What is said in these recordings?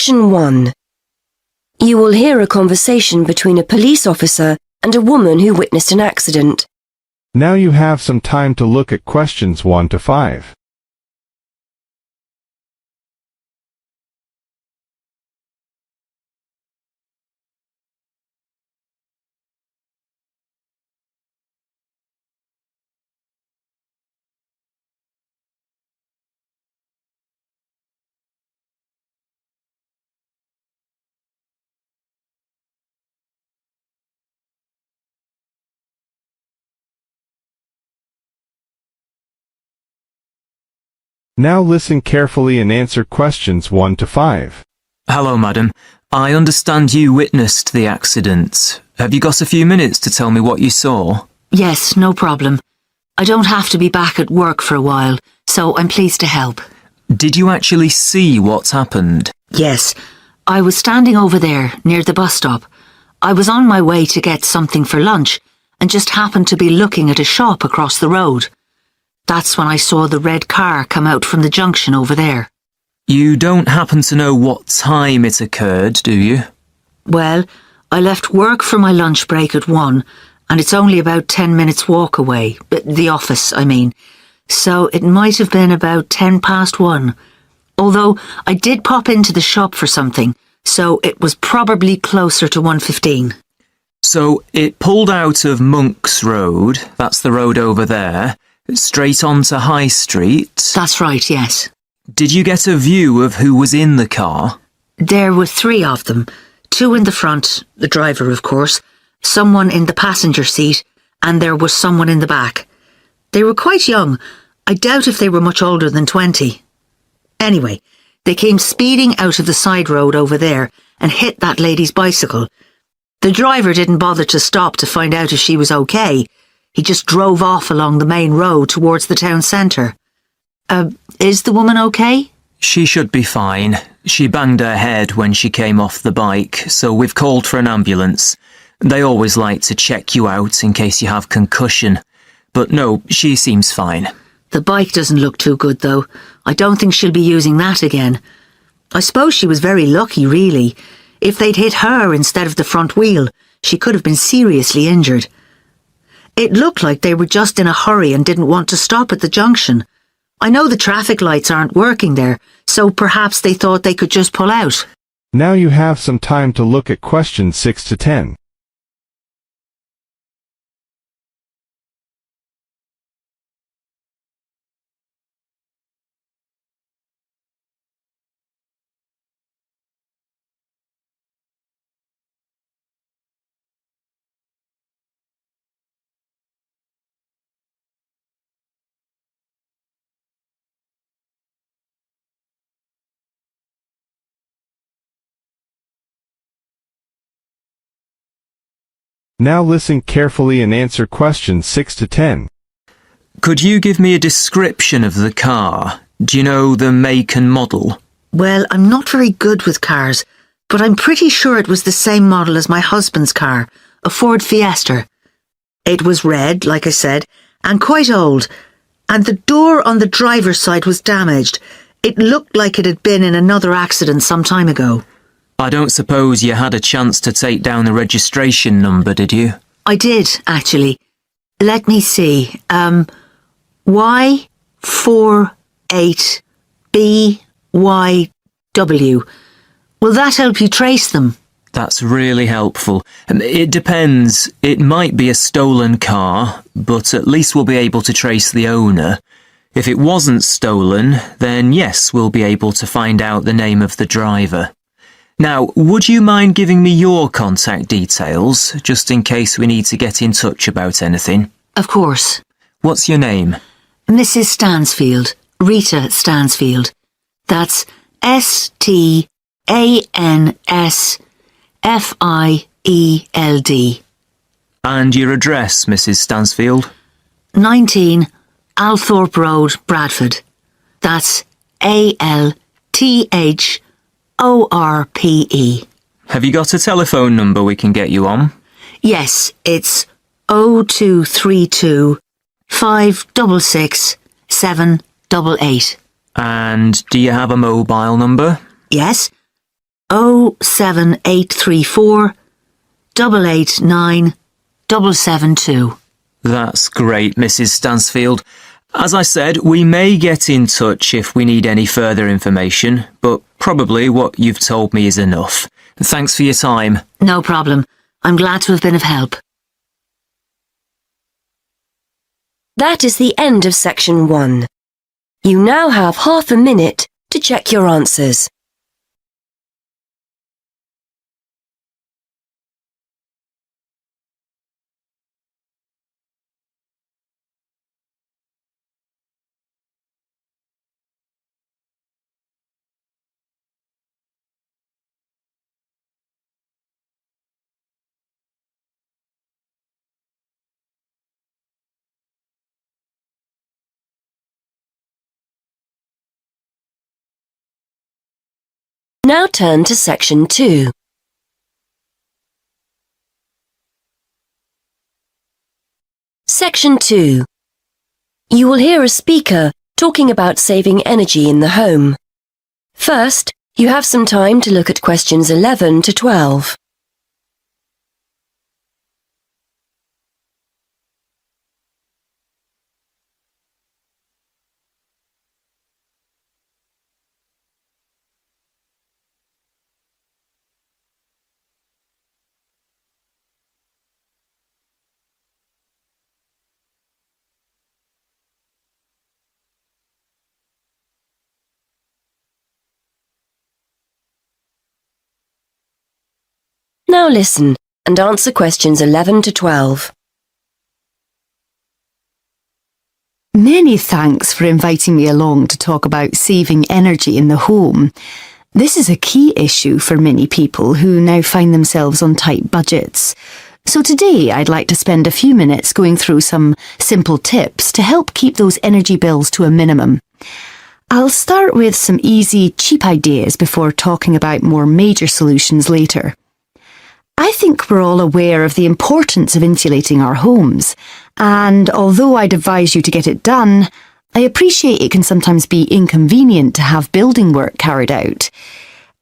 Section 1. You will hear a conversation between a police officer and a woman who witnessed an accident. Now you have some time to look at questions 1 to 5. Now listen carefully and answer questions 1 to 5. Hello, madam. I understand you witnessed the accident. Have you got a few minutes to tell me what you saw? Yes, no problem. I don't have to be back at work for a while, so I'm pleased to help. Did you actually see what happened? Yes, I was standing over there near the bus stop. I was on my way to get something for lunch and just happened to be looking at a shop across the road. That's when I saw the red car come out from the junction over there. You don't happen to know what time it occurred, do you? Well, I left work for my lunch break at 1, and it's only about 10 minutes walk away, the office, I mean. So it might have been about 10 past 1. Although I did pop into the shop for something, so it was probably closer to 1:15. So it pulled out of Monk's Road, that's the road over there, straight onto High Street. That's right, yes. Did you get a view of who was in the car? There were 3 of them. 2 in the front, the driver of course, someone in the passenger seat, and there was someone in the back. They were quite young. I doubt if they were much older than 20. Anyway, they came speeding out of the side road over there and hit that lady's bicycle. The driver didn't bother to stop to find out if she was okay. He just drove off along the main road towards the town centre. Is the woman okay? She should be fine. She banged her head when she came off the bike, so we've called for an ambulance. They always like to check you out in case you have concussion. But no, she seems fine. The bike doesn't look too good, though. I don't think she'll be using that again. I suppose she was very lucky, really. If they'd hit her instead of the front wheel, she could have been seriously injured. It looked like they were just in a hurry and didn't want to stop at the junction. I know the traffic lights aren't working there, so perhaps they thought they could just pull out. Now you have some time to look at questions 6 to 10. Now listen carefully and answer questions 6 to 10. Could you give me a description of the car? Do you know the make and model? Well, I'm not very good with cars, but I'm pretty sure it was the same model as my husband's car, a Ford Fiesta. It was red, like I said, and quite old, and the door on the driver's side was damaged. It looked like it had been in another accident some time ago. I don't suppose you had a chance to take down the registration number, did you? I did, actually. Let me see. Y48BYW. Will that help you trace them? That's really helpful. It depends. It might be a stolen car, but at least we'll be able to trace the owner. If it wasn't stolen, then yes, we'll be able to find out the name of the driver. Now, would you mind giving me your contact details, just in case we need to get in touch about anything? Of course. What's your name? Mrs. Stansfield. Rita Stansfield. That's Stansfield. And your address, Mrs. Stansfield? 19 Althorpe Road, Bradford. That's ALTHORPE. Have you got a telephone number we can get you on? Yes, it's 0232 566 788. And do you have a mobile number? Yes, 07834 889 772. That's great, Mrs. Stansfield. As I said, we may get in touch if we need any further information, but probably what you've told me is enough. Thanks for your time. No problem. I'm glad to have been of help. That is the end of section 1. You now have half a minute to check your answers. Now turn to section 2. Section 2. You will hear a speaker talking about saving energy in the home. First, you have some time to look at questions 11 to 12. Now listen and answer questions 11 to 12. Many thanks for inviting me along to talk about saving energy in the home. This is a key issue for many people who now find themselves on tight budgets. So today I'd like to spend a few minutes going through some simple tips to help keep those energy bills to a minimum. I'll start with some easy, cheap ideas before talking about more major solutions later. I think we're all aware of the importance of insulating our homes, and although I'd advise you to get it done, I appreciate it can sometimes be inconvenient to have building work carried out.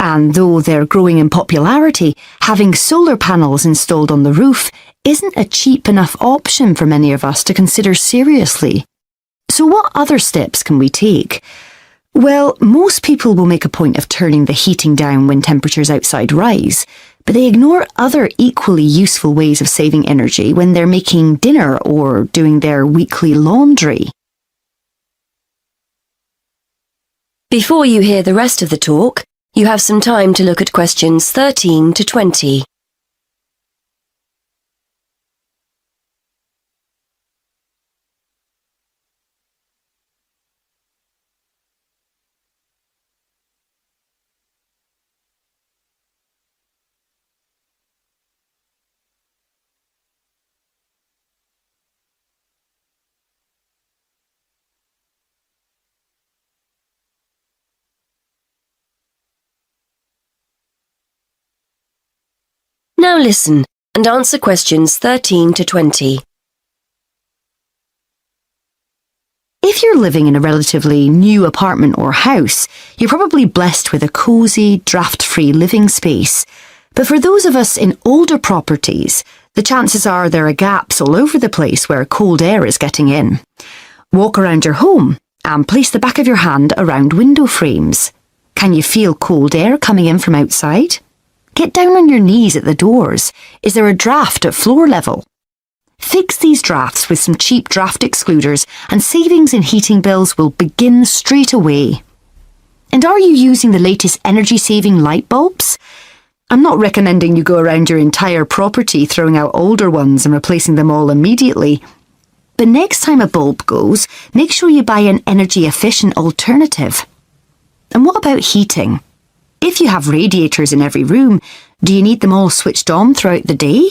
And though they're growing in popularity, having solar panels installed on the roof isn't a cheap enough option for many of us to consider seriously. So what other steps can we take? Well, most people will make a point of turning the heating down when temperatures outside rise, but they ignore other equally useful ways of saving energy when they're making dinner or doing their weekly laundry. Before you hear the rest of the talk, you have some time to look at questions 13 to 20. Now listen and answer questions 13 to 20. If you're living in a relatively new apartment or house, you're probably blessed with a cosy, draft-free living space. But for those of us in older properties, the chances are there are gaps all over the place where cold air is getting in. Walk around your home and place the back of your hand around window frames. Can you feel cold air coming in from outside? Get down on your knees at the doors. Is there a draft at floor level? Fix these drafts with some cheap draft excluders and savings in heating bills will begin straight away. And are you using the latest energy-saving light bulbs? I'm not recommending you go around your entire property throwing out older ones and replacing them all immediately. But next time a bulb goes, make sure you buy an energy-efficient alternative. And what about heating? If you have radiators in every room, do you need them all switched on throughout the day?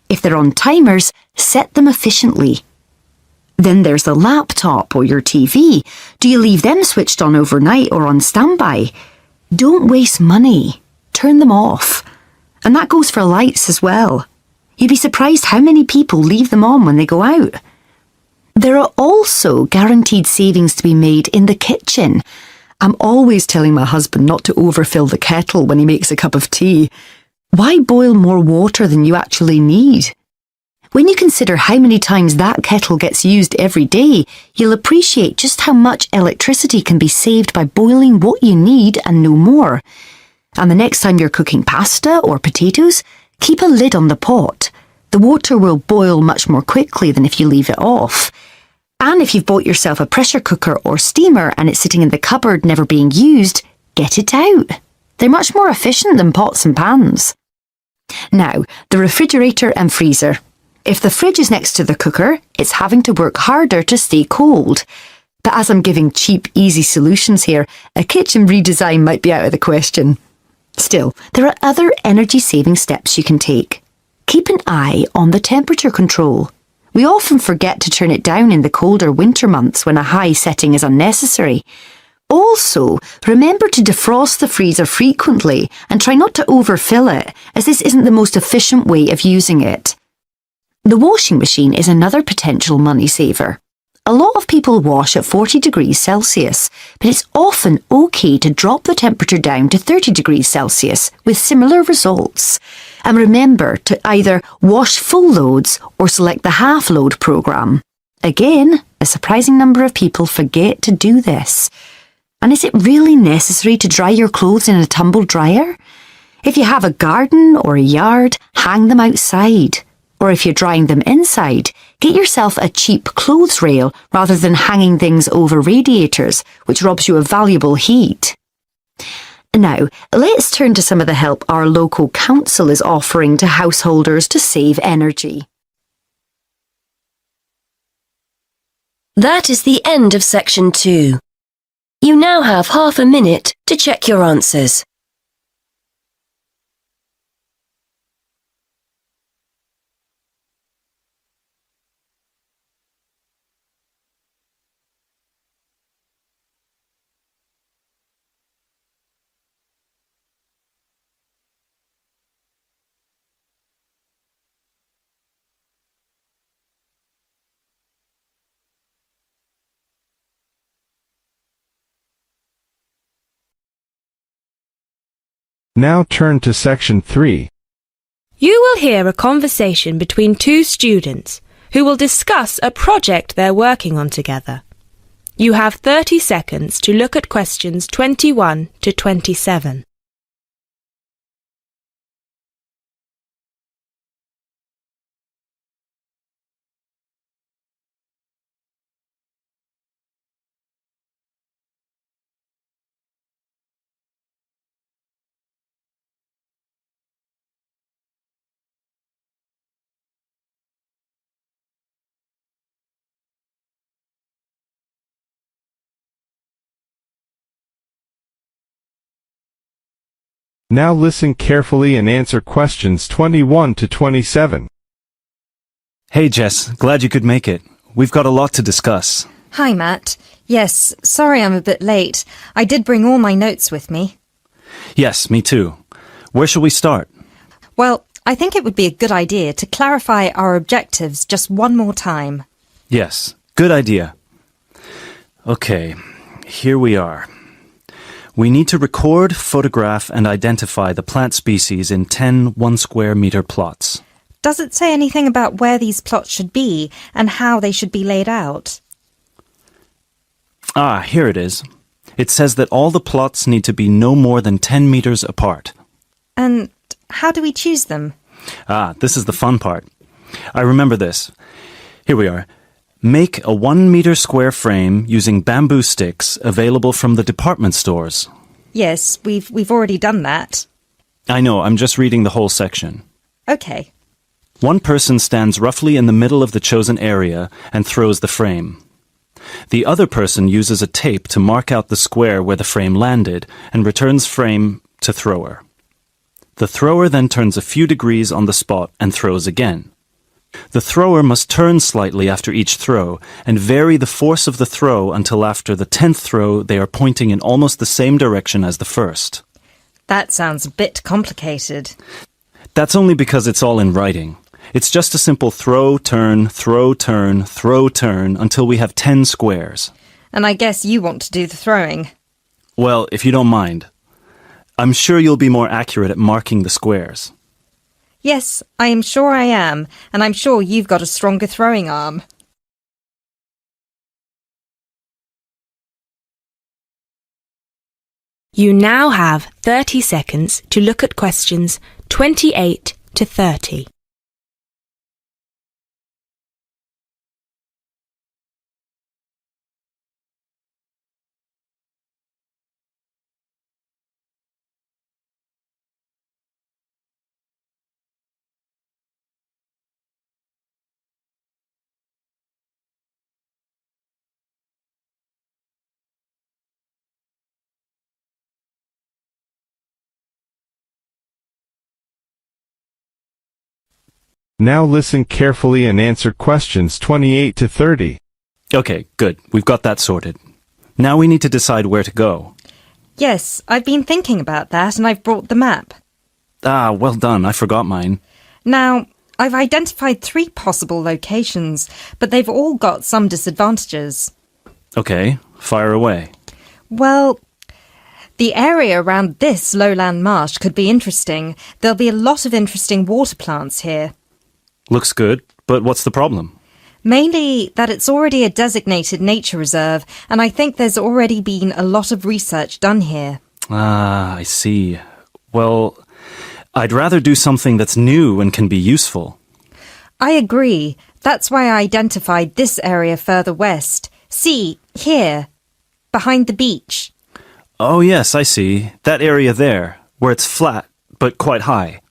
If they're on timers, set them efficiently. Then there's the laptop or your TV. Do you leave them switched on overnight or on standby? Don't waste money. Turn them off. And that goes for lights as well. You'd be surprised how many people leave them on when they go out. There are also guaranteed savings to be made in the kitchen. I'm always telling my husband not to overfill the kettle when he makes a cup of tea. Why boil more water than you actually need? When you consider how many times that kettle gets used every day, you'll appreciate just how much electricity can be saved by boiling what you need and no more. And the next time you're cooking pasta or potatoes, keep a lid on the pot. The water will boil much more quickly than if you leave it off. And if you've bought yourself a pressure cooker or steamer and it's sitting in the cupboard never being used, get it out. They're much more efficient than pots and pans. Now, the refrigerator and freezer. If the fridge is next to the cooker, it's having to work harder to stay cold. But as I'm giving cheap, easy solutions here, a kitchen redesign might be out of the question. Still, there are other energy-saving steps you can take. Keep an eye on the temperature control. We often forget to turn it down in the colder winter months when a high setting is unnecessary. Also, remember to defrost the freezer frequently and try not to overfill it, as this isn't the most efficient way of using it. The washing machine is another potential money saver. A lot of people wash at 40 degrees Celsius, but it's often okay to drop the temperature down to 30 degrees Celsius with similar results. And remember to either wash full loads or select the half load program. Again, a surprising number of people forget to do this. And is it really necessary to dry your clothes in a tumble dryer? If you have a garden or a yard, hang them outside. Or if you're drying them inside, get yourself a cheap clothes rail rather than hanging things over radiators, which robs you of valuable heat. Now, let's turn to some of the help our local council is offering to householders to save energy. That is the end of section 2. You now have half a minute to check your answers. Now turn to section 3. You will hear a conversation between two students who will discuss a project they're working on together. You have 30 seconds to look at questions 21 to 27. Now listen carefully and answer questions 21 to 27. Hey Jess, glad you could make it. We've got a lot to discuss. Hi, Matt. Yes, sorry I'm a bit late. I did bring all my notes with me. Yes, me too. Where shall we start? Well, I think it would be a good idea to clarify our objectives just one more time. Yes, good idea. Okay, here we are. We need to record, photograph, and identify the plant species in 10 1-square-meter plots. Does it say anything about where these plots should be and how they should be laid out? Ah, here it is. It says that all the plots need to be no more than 10 meters apart. And how do we choose them? Ah, this is the fun part. I remember this. Here we are. Make a 1-meter square frame using bamboo sticks available from the department stores. Yes, we've already done that. I know, I'm just reading the whole section. Okay. One person stands roughly in the middle of the chosen area and throws the frame. The other person uses a tape to mark out the square where the frame landed and returns frame to thrower. The thrower then turns a few degrees on the spot and throws again. The thrower must turn slightly after each throw and vary the force of the throw until after the 10th throw they are pointing in almost the same direction as the first. That sounds a bit complicated. That's only because it's all in writing. It's just a simple throw, turn, throw, turn, throw, turn until we have 10 squares. And I guess you want to do the throwing. Well, if you don't mind. I'm sure you'll be more accurate at marking the squares. Yes, I am sure I am, and I'm sure you've got a stronger throwing arm. You now have 30 seconds to look at questions 28 to 30. Now listen carefully and answer questions 28 to 30. Okay, good. We've got that sorted. Now we need to decide where to go. Yes, I've been thinking about that and I've brought the map. Ah, well done. I forgot mine. Now, I've identified 3 possible locations, but they've all got some disadvantages. Okay, fire away. Well, the area around this lowland marsh could be interesting. There'll be a lot of interesting water plants here. Looks good, but what's the problem? Mainly that it's already a designated nature reserve, and I think there's already been a lot of research done here. Ah, I see. Well, I'd rather do something that's new and can be useful. I agree. That's why I identified this area further west. See, here, behind the beach. Oh yes, I see. That area there, where it's flat, but quite high.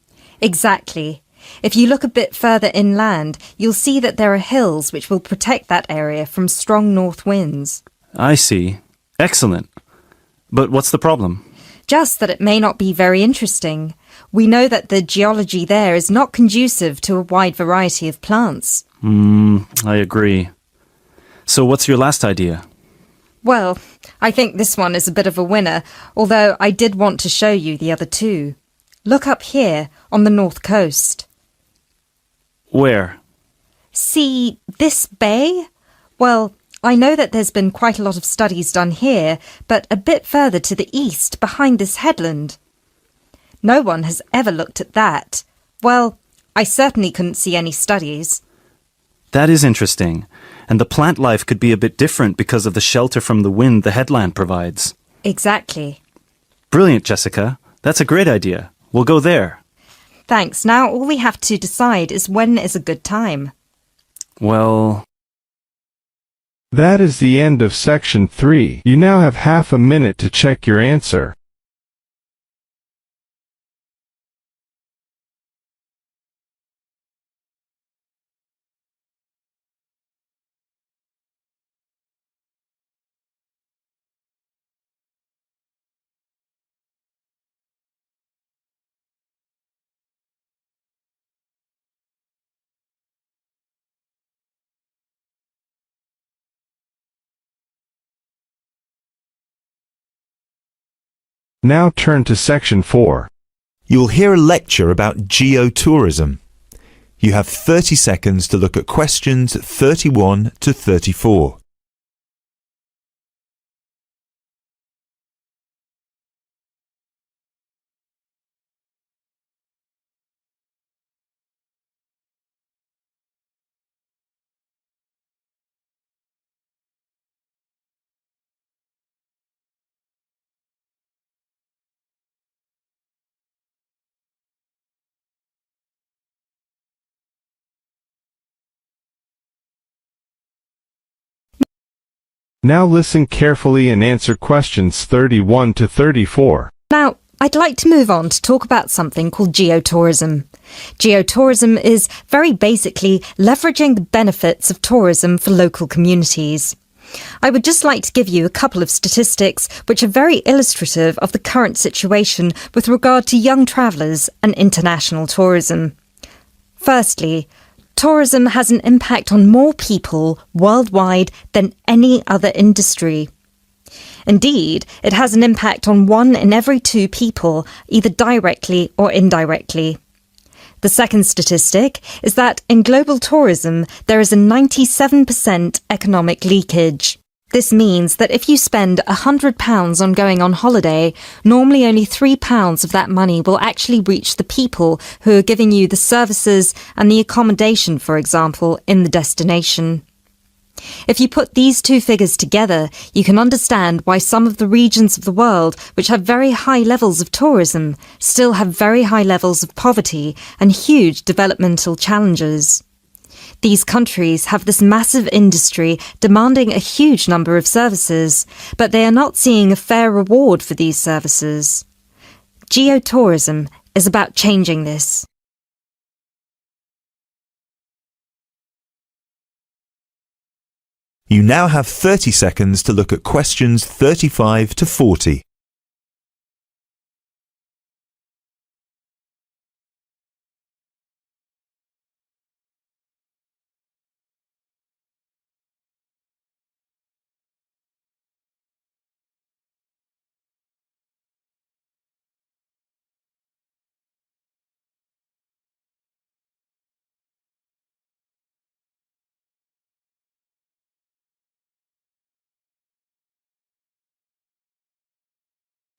Exactly. If you look a bit further inland, you'll see that there are hills which will protect that area from strong north winds. I see. Excellent. But what's the problem? Just that it may not be very interesting. We know that the geology there is not conducive to a wide variety of plants. I agree. So what's your last idea? Well, I think this one is a bit of a winner, although I did want to show you the other 2. Look up here, on the north coast. Where? See this bay? Well, I know that there's been quite a lot of studies done here, but a bit further to the east, behind this headland. No one has ever looked at that. Well, I certainly couldn't see any studies. That is interesting. And the plant life could be a bit different because of the shelter from the wind the headland provides. Exactly. Brilliant, Jessica. That's a great idea. We'll go there. Thanks. Now all we have to decide is when is a good time. Well... That is the end of section 3. You now have half a minute to check your answer. Now turn to section 4. You will hear a lecture about geotourism. You have 30 seconds to look at questions 31 to 34. Now listen carefully and answer questions 31 to 34. Now, I'd like to move on to talk about something called geotourism. Geotourism is very basically leveraging the benefits of tourism for local communities. I would just like to give you a couple of statistics which are very illustrative of the current situation with regard to young travellers and international tourism. Firstly, tourism has an impact on more people worldwide than any other industry. Indeed, it has an impact on 1 in every 2 people, either directly or indirectly. The second statistic is that in global tourism, there is a 97% economic leakage. This means that if you spend £100 on going on holiday, normally only £3 of that money will actually reach the people who are giving you the services and the accommodation, for example, in the destination. If you put these two figures together, you can understand why some of the regions of the world which have very high levels of tourism still have very high levels of poverty and huge developmental challenges. These countries have this massive industry demanding a huge number of services, but they are not seeing a fair reward for these services. Geotourism is about changing this. You now have 30 seconds to look at questions 35 to 40.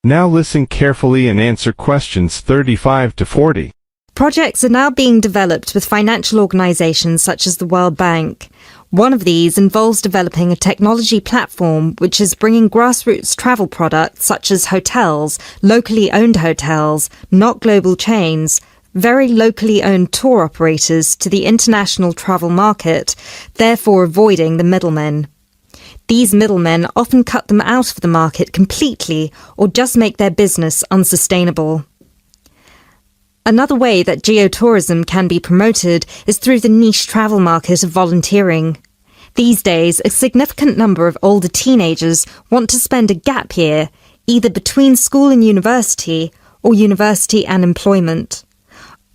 Now listen carefully and answer questions 35 to 40. Projects are now being developed with financial organisations such as the World Bank. One of these involves developing a technology platform which is bringing grassroots travel products such as hotels, locally owned hotels, not global chains, very locally owned tour operators to the international travel market, therefore avoiding the middlemen. These middlemen often cut them out of the market completely or just make their business unsustainable. Another way that geotourism can be promoted is through the niche travel market of volunteering. These days, a significant number of older teenagers want to spend a gap year, either between school and university or university and employment.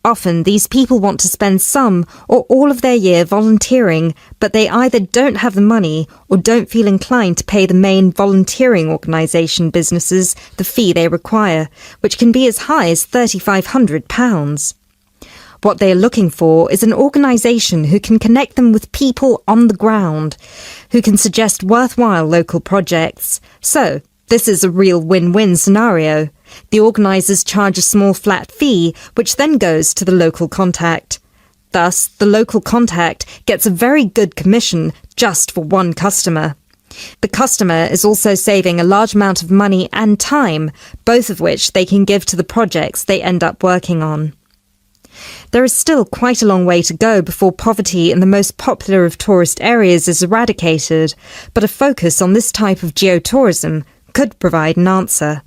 Often, these people want to spend some or all of their year volunteering, but they either don't have the money or don't feel inclined to pay the main volunteering organisation businesses the fee they require, which can be as high as £3,500. What they are looking for is an organisation who can connect them with people on the ground, who can suggest worthwhile local projects. So, this is a real win-win scenario. The organisers charge a small flat fee, which then goes to the local contact. Thus, the local contact gets a very good commission just for one customer. The customer is also saving a large amount of money and time, both of which they can give to the projects they end up working on. There is still quite a long way to go before poverty in the most popular of tourist areas is eradicated, but a focus on this type of geotourism could provide an answer.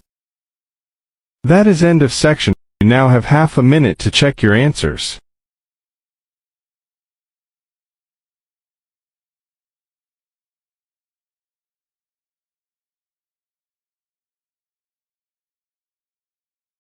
That is end of section. You now have half a minute to check your answers.